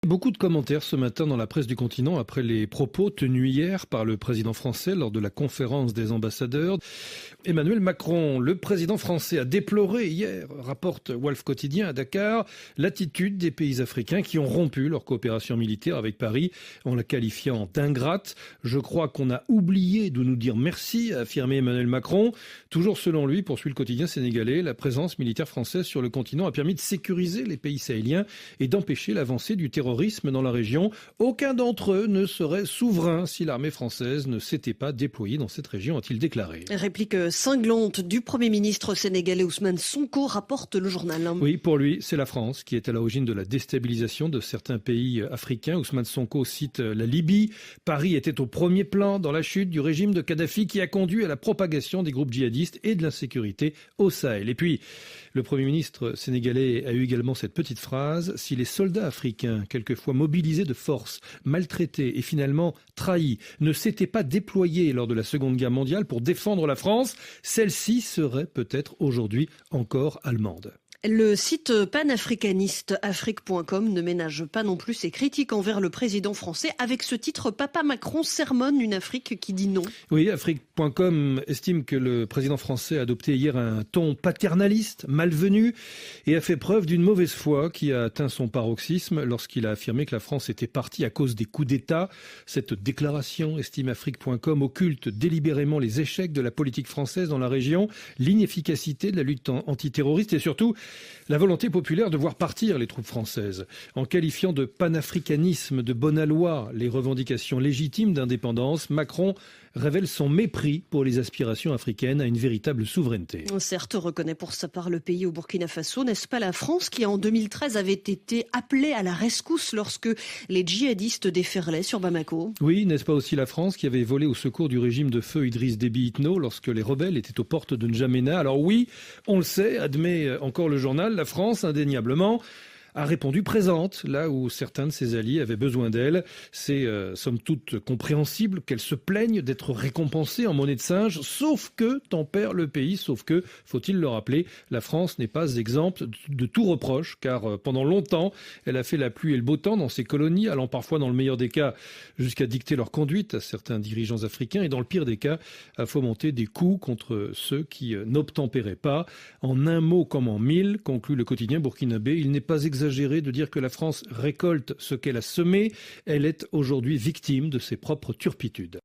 Beaucoup de commentaires ce matin dans la presse du continent après les propos tenus hier par le président français lors de la conférence des ambassadeurs. Emmanuel Macron, le président français, a déploré hier, rapporte Wolf Quotidien à Dakar, l'attitude des pays africains qui ont rompu leur coopération militaire avec Paris en la qualifiant d'ingrate. Je crois qu'on a oublié de nous dire merci, a affirmé Emmanuel Macron. Toujours selon lui, poursuit le quotidien sénégalais, la présence militaire française sur le continent a permis de sécuriser les pays sahéliens et d'empêcher l'avancée du terrorisme dans la région. Aucun d'entre eux ne serait souverain si l'armée française ne s'était pas déployée dans cette région, a-t-il déclaré. Réplique cinglante du Premier ministre sénégalais Ousmane Sonko, rapporte le journal. Oui, pour lui, c'est la France qui est à l'origine de la déstabilisation de certains pays africains. Ousmane Sonko cite la Libye. Paris était au premier plan dans la chute du régime de Kadhafi qui a conduit à la propagation des groupes djihadistes et de l'insécurité au Sahel. Et puis, le Premier ministre sénégalais a eu également cette petite phrase: si les soldats africains, quelquefois mobilisés de force, maltraités et finalement trahis, ne s'étaient pas déployés lors de la Seconde Guerre mondiale pour défendre la France, celle-ci serait peut-être aujourd'hui encore allemande. Le site panafricaniste afrique.com ne ménage pas non plus ses critiques envers le président français avec ce titre: Papa Macron sermonne une Afrique qui dit non. Oui, afrique.com estime que le président français a adopté hier un ton paternaliste, malvenu, et a fait preuve d'une mauvaise foi qui a atteint son paroxysme lorsqu'il a affirmé que la France était partie à cause des coups d'État. Cette déclaration, estime afrique.com, occulte délibérément les échecs de la politique française dans la région, l'inefficacité de la lutte antiterroriste et surtout la volonté populaire de voir partir les troupes françaises. En qualifiant de panafricanisme de bonne loi les revendications légitimes d'indépendance, Macron révèle son mépris pour les aspirations africaines à une véritable souveraineté. Certes, reconnaît pour sa part le pays au Burkina Faso. N'est-ce pas la France qui, en 2013, avait été appelée à la rescousse lorsque les djihadistes déferlaient sur Bamako? Oui, n'est-ce pas aussi la France qui avait volé au secours du régime de feu Idriss Déby Itno lorsque les rebelles étaient aux portes de N'Djamena? Alors oui, on le sait, admet encore le journal, la France, indéniablement, a répondu présente, là où certains de ses alliés avaient besoin d'elle. C'est somme toute compréhensible qu'elle se plaigne d'être récompensée en monnaie de singe, sauf que tempère le pays, sauf que, faut-il le rappeler, la France n'est pas exempte de tout reproche, car pendant longtemps, elle a fait la pluie et le beau temps dans ses colonies, allant parfois, dans le meilleur des cas, jusqu'à dicter leur conduite à certains dirigeants africains, et dans le pire des cas, à fomenter des coups contre ceux qui n'obtempéraient pas. En un mot comme en mille, conclut le quotidien burkinabé, il n'est pas exagéré de dire que la France récolte ce qu'elle a semé. Elle est aujourd'hui victime de ses propres turpitudes.